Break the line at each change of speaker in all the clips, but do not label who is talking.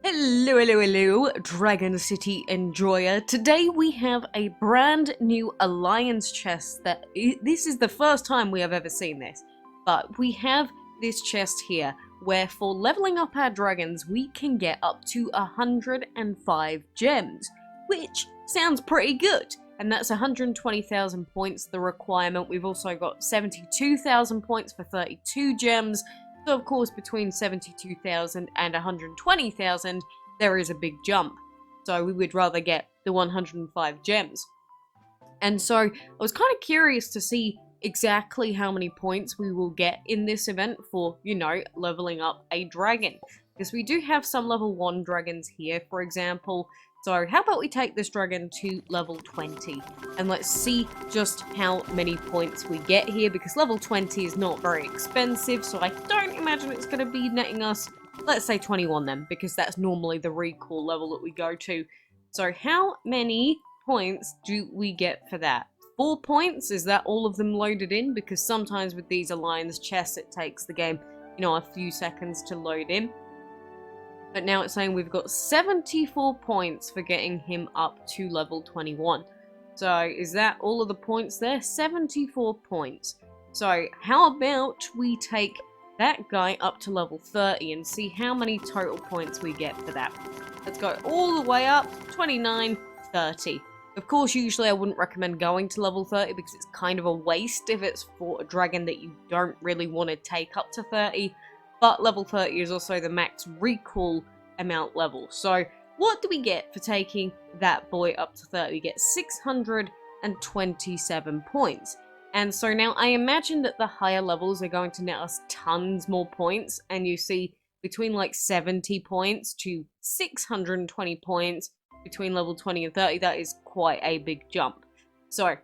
Hello, Dragon City enjoyer. Today we have a brand new alliance chest this is the first time we have ever seen this. But we have this chest here where for leveling up our dragons we can get up to 105 gems, which sounds pretty good. And that's 120,000 points, the requirement. We've also got 72,000 points for 32 gems. So of course between 72,000 and 120,000 there is a big jump. So we would rather get the 105 gems. And so I was kind of curious to see exactly how many points we will get in this event for, leveling up a dragon. Because we do have some level 1 dragons here, for example. So how about we take this dragon to level 20 and let's see just how many points we get here, because level 20 is not very expensive, so I don't imagine it's going to be netting us, let's say 21 then, because that's normally the recall level that we go to. So how many points do we get for that? 4 points? Is that all of them loaded in? Because sometimes with these alliance chests it takes the game, a few seconds to load in. But now it's saying we've got 74 points for getting him up to level 21. So is that all of the points there? 74 points. So how about we take that guy up to level 30 and see how many total points we get for that. Let's go all the way up, 29, 30. Of course, usually I wouldn't recommend going to level 30 because it's kind of a waste if it's for a dragon that you don't really want to take up to 30. But level 30 is also the max recall amount level. So what do we get for taking that boy up to 30? We get 627 points. And so now I imagine that the higher levels are going to net us tons more points. And you see between like 70 points to 620 points between level 20 and 30. That is quite a big jump. So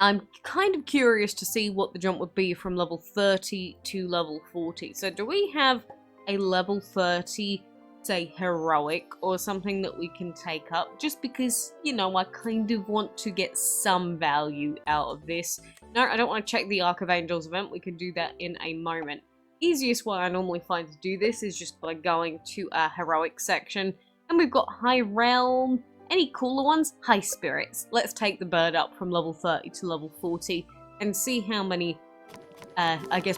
I'm kind of curious to see what the jump would be from level 30 to level 40. So do we have a level 30, say, heroic or something that we can take up? Just because, I kind of want to get some value out of this. No, I don't want to check the Arc of Angels event. We can do that in a moment. Easiest way I normally find to do this is just by going to our heroic section. And we've got High Realm. Any cooler ones? High Spirits. Let's take the bird up from level 30 to level 40 and see how many,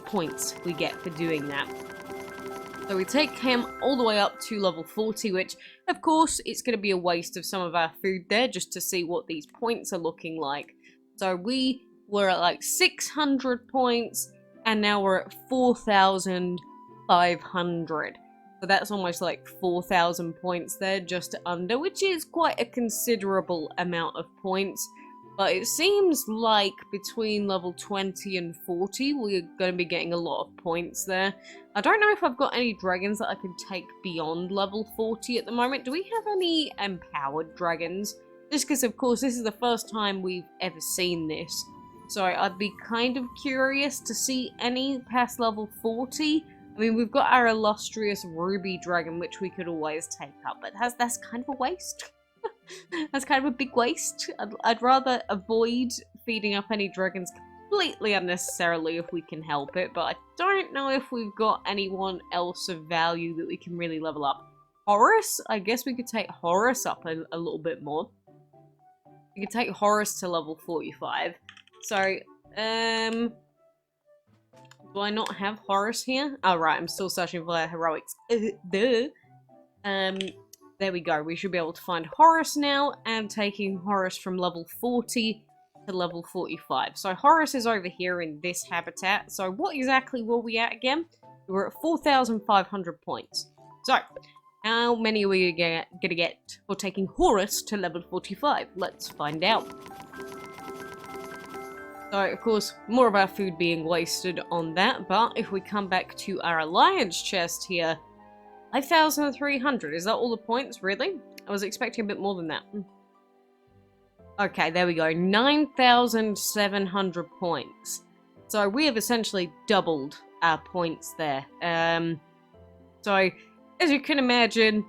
points we get for doing that. So we take him all the way up to level 40, which, of course, it's going to be a waste of some of our food there just to see what these points are looking like. So we were at like 600 points, and now we're at 4,500. So that's almost like 4,000 points there, just under, which is quite a considerable amount of points. But it seems like between level 20 and 40, we're going to be getting a lot of points there. I don't know if I've got any dragons that I can take beyond level 40 at the moment. Do we have any empowered dragons? Just because, of course, this is the first time we've ever seen this. So I'd be kind of curious to see any past level 40. I mean, we've got our illustrious ruby dragon, which we could always take up, but that's kind of a waste. That's kind of a big waste. I'd rather avoid feeding up any dragons completely unnecessarily if we can help it, but I don't know if we've got anyone else of value that we can really level up. Horus? I guess we could take Horus up a little bit more. We could take Horus to level 45. So, do I not have Horus here? Oh, right, I'm still searching for heroics. There we go. We should be able to find Horus now, and taking Horus from level 40 to level 45. So Horus is over here in this habitat. So what exactly were we at again? We were at 4,500 points. So, how many are we gonna get for taking Horus to level 45? Let's find out. So, of course, more of our food being wasted on that, but if we come back to our alliance chest here, 5,300. Is that all the points, really? I was expecting a bit more than that. Okay, there we go. 9,700 points. So we have essentially doubled our points there. So, as you can imagine,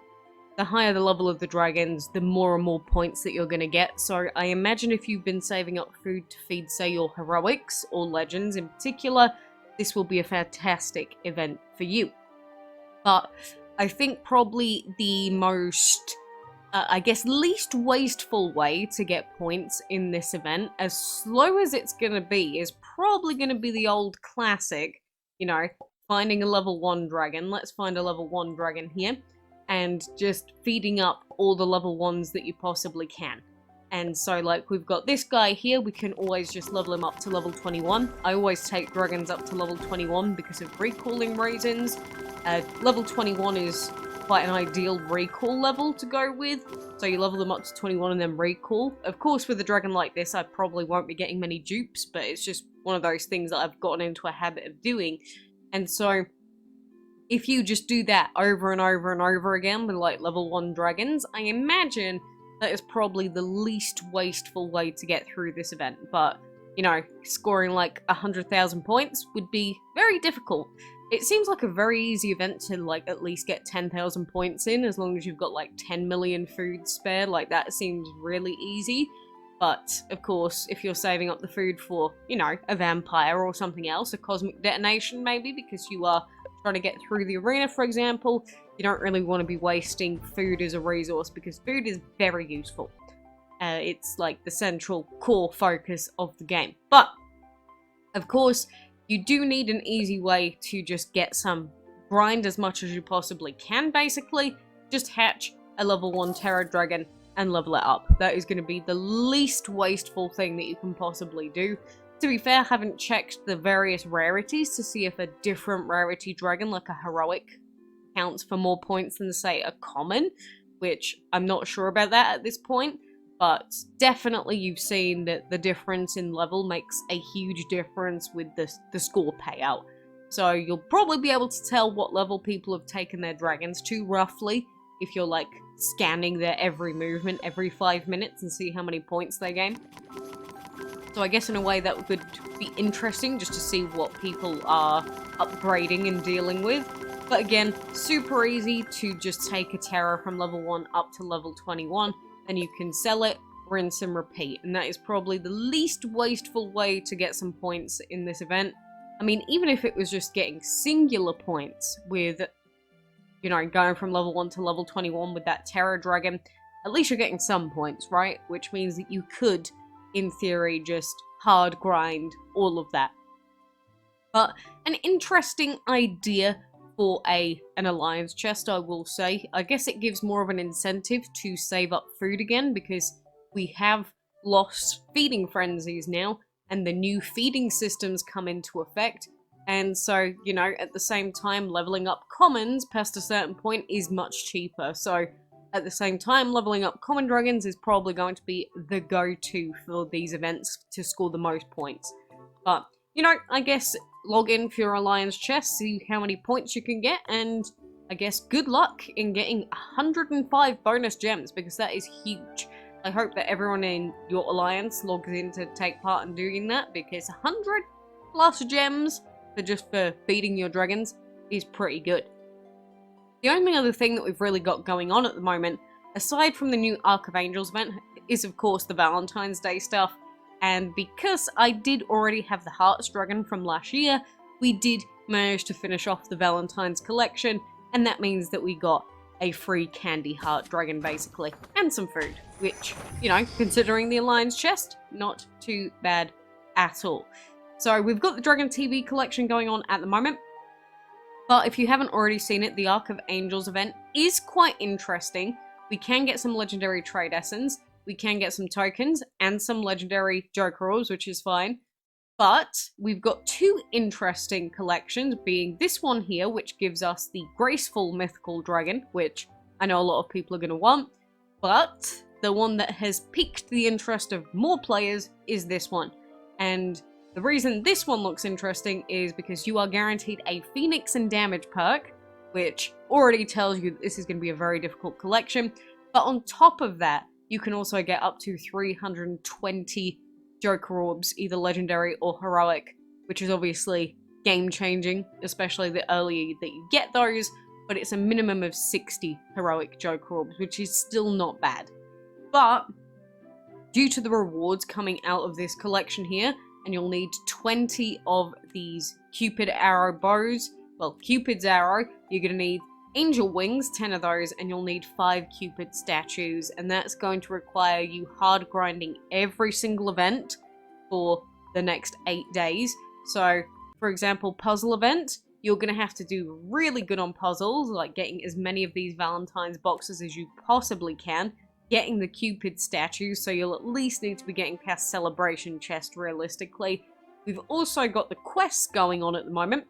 the higher the level of the dragons, the more and more points that you're going to get. So I imagine if you've been saving up food to feed, say, your heroics or legends in particular, this will be a fantastic event for you. But I think probably the most, I guess, least wasteful way to get points in this event, as slow as it's gonna be, is probably gonna be the old classic, you know, finding a level 1 dragon. Let's find a level 1 dragon here, and just feeding up all the level 1s that you possibly can. And so, like, we've got this guy here, we can always just level him up to level 21. I always take dragons up to level 21 because of recalling reasons. Level 21 is quite an ideal recall level to go with, so you level them up to 21 and then recall. Of course, with a dragon like this, I probably won't be getting many dupes, but it's just one of those things that I've gotten into a habit of doing. And so, if you just do that over and over and over again with, like, level 1 dragons, I imagine that is probably the least wasteful way to get through this event. But, you know, scoring like 100,000 points would be very difficult. It seems like a very easy event to, like, at least get 10,000 points in, as long as you've got, like, 10 million food spare. Like, that seems really easy. But, of course, if you're saving up the food for, you know, a vampire or something else, a cosmic detonation maybe, because you are trying to get through the arena, for example, you don't really want to be wasting food as a resource, because food is very useful. It's like the central core focus of the game. But, of course, you do need an easy way to just get some grind as much as you possibly can, basically. Just hatch a level 1 Terror Dragon and level it up. That is going to be the least wasteful thing that you can possibly do. To be fair, I haven't checked the various rarities to see if a different rarity dragon, like a heroic, counts for more points than, say, a common, which I'm not sure about that at this point. But definitely you've seen that the difference in level makes a huge difference with the score payout. So you'll probably be able to tell what level people have taken their dragons to, roughly, if you're, like, scanning their every movement every 5 minutes and see how many points they gain. So I guess in a way that would be interesting, just to see what people are upgrading and dealing with. But again, super easy to just take a Terror from level 1 up to level 21, and you can sell it, rinse and repeat. And that is probably the least wasteful way to get some points in this event. I mean, even if it was just getting singular points with, you know, going from level 1 to level 21 with that Terror Dragon, at least you're getting some points, right? Which means that you could, in theory, just hard grind all of that. But an interesting idea for an alliance chest, I will say. I guess it gives more of an incentive to save up food again, because we have lost feeding frenzies now, and the new feeding systems come into effect. And so, you know, at the same time, leveling up commons past a certain point is much cheaper. So, at the same time, leveling up common dragons is probably going to be the go-to for these events to score the most points. But, you know, I guess log in for your alliance chest, see how many points you can get, and I guess good luck in getting 105 bonus gems, because that is huge. I hope that everyone in your alliance logs in to take part in doing that, because 100 plus gems for feeding your dragons is pretty good. The only other thing that we've really got going on at the moment, aside from the new Arc of Angels event, is of course the Valentine's Day stuff. And because I did already have the Hearts Dragon from last year, we did manage to finish off the Valentine's collection, and that means that we got a free candy heart dragon, basically, and some food, which, you know, considering the Alliance chest, not too bad at all. So we've got the Dragon TV collection going on at the moment, but if you haven't already seen it, the Arc of Angels event is quite interesting. We can get some legendary trade essence, we can get some tokens, and some legendary Joker orbs, which is fine. But we've got two interesting collections, being this one here, which gives us the Graceful Mythical Dragon, which I know a lot of people are going to want. But the one that has piqued the interest of more players is this one. And the reason this one looks interesting is because you are guaranteed a Phoenix and Damage perk, which already tells you that this is going to be a very difficult collection. But on top of that, you can also get up to 320 Joker orbs, either legendary or heroic, which is obviously game-changing, especially the earlier that you get those, but it's a minimum of 60 heroic Joker orbs, which is still not bad. But due to the rewards coming out of this collection here, and you'll need 20 of these Cupid arrow bows, well, Cupid's arrow, you're going to need angel wings, 10 of those, and you'll need 5 Cupid statues, and that's going to require you hard grinding every single event for the next 8 days. So, for example, puzzle event, you're going to have to do really good on puzzles, like getting as many of these Valentine's boxes as you possibly can, getting the Cupid statues, so you'll at least need to be getting past celebration chest realistically. We've also got the quests going on at the moment,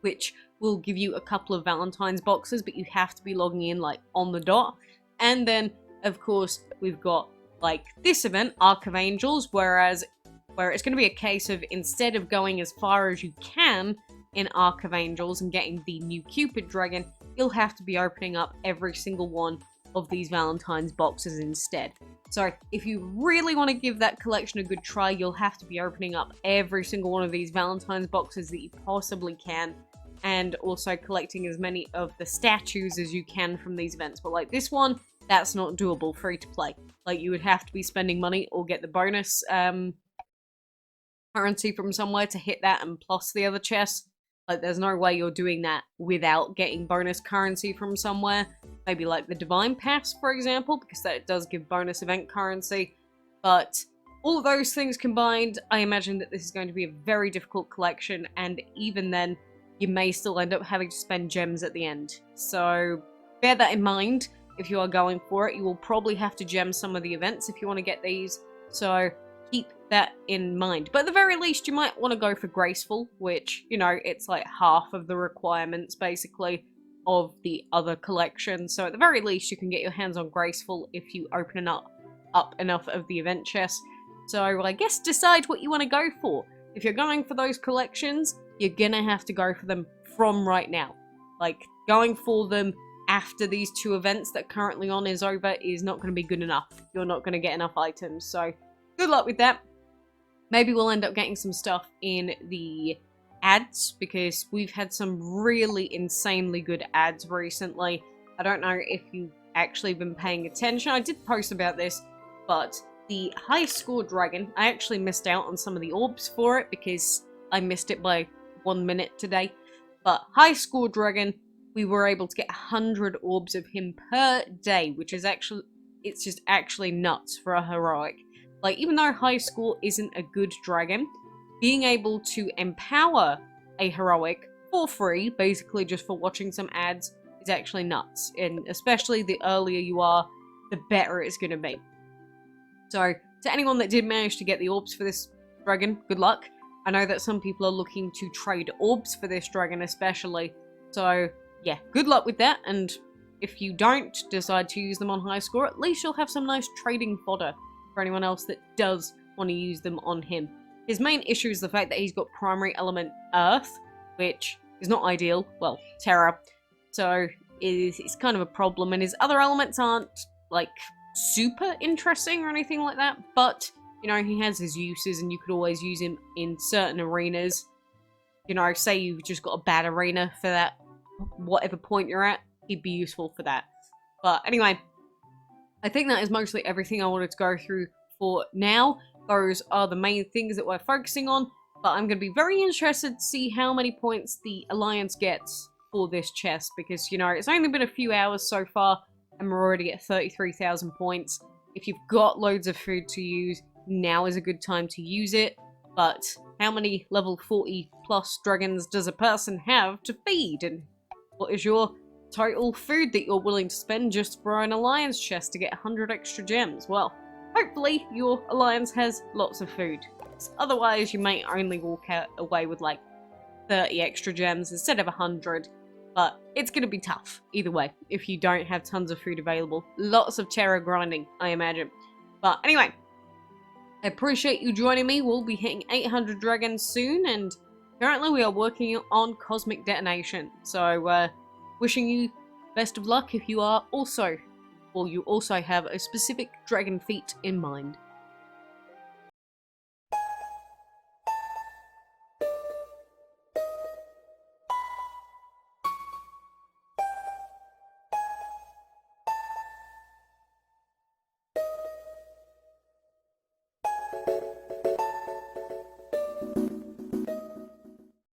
which will give you a couple of Valentine's boxes, but you have to be logging in like on the dot. And then, of course, we've got like this event, Arc of Angels, where it's going to be a case of instead of going as far as you can in Arc of Angels and getting the new Cupid dragon, you'll have to be opening up every single one of these Valentine's boxes instead. So if you really want to give that collection a good try, you'll have to be opening up every single one of these Valentine's boxes that you possibly can, and also collecting as many of the statues as you can from these events. But like this one, that's not doable free to play. Like, you would have to be spending money or get the bonus currency from somewhere to hit that, and plus the other chests. Like, there's no way you're doing that without getting bonus currency from somewhere. Maybe like the Divine Pass, for example, because that does give bonus event currency. But all of those things combined, I imagine that this is going to be a very difficult collection, and even then, you may still end up having to spend gems at the end. So bear that in mind if you are going for it. You will probably have to gem some of the events if you want to get these. So keep that in mind. But at the very least, you might want to go for Graceful, which, you know, it's like half of the requirements, basically, of the other collection. So at the very least, you can get your hands on Graceful if you open up enough of the event chests. So I guess decide what you want to go for. If you're going for those collections, you're gonna have to go for them from right now. Like, going for them after these 2 events that are currently on is over is not going to be good enough. You're not going to get enough items, so good luck with that. Maybe we'll end up getting some stuff in the ads, because we've had some really insanely good ads recently. I don't know if you've actually been paying attention. I did post about this, but the high score dragon, I actually missed out on some of the orbs for it because I missed it by 1 minute today. But high score dragon, we were able to get 100 orbs of him per day, which is actually, it's just actually nuts for a heroic. Like, even though high score isn't a good dragon, being able to empower a heroic for free, basically just for watching some ads, is actually nuts. And especially the earlier you are, the better it's going to be. So, to anyone that did manage to get the orbs for this dragon, good luck. I know that some people are looking to trade orbs for this dragon especially. So, yeah, good luck with that. And if you don't decide to use them on high score, at least you'll have some nice trading fodder for anyone else that does want to use them on him. His main issue is the fact that he's got primary element Earth, which is not ideal. Well, Terra. So it's kind of a problem, and his other elements aren't, like, super interesting or anything like that, but, you know, he has his uses, and you could always use him in certain arenas. You know, say you've just got a bad arena for that, whatever point you're at, he'd be useful for that. But anyway, I think that is mostly everything I wanted to go through for now. Those are the main things that we're focusing on, but I'm going to be very interested to see how many points the Alliance gets for this chest, because, you know, it's only been a few hours so far, and we're already at 33,000 points. If you've got loads of food to use, now is a good time to use it, but how many level 40 plus dragons does a person have to feed, and what is your total food that you're willing to spend just for an Alliance chest to get 100 extra gems? Well, hopefully your Alliance has lots of food. Otherwise, you may only walk away with like 30 extra gems instead of 100. But it's going to be tough either way if you don't have tons of food available. Lots of terror grinding, I imagine. But anyway, I appreciate you joining me. We'll be hitting 800 dragons soon, and currently we are working on Cosmic Detonation. So, wishing you best of luck if you are also, or you also have a specific dragon feat in mind.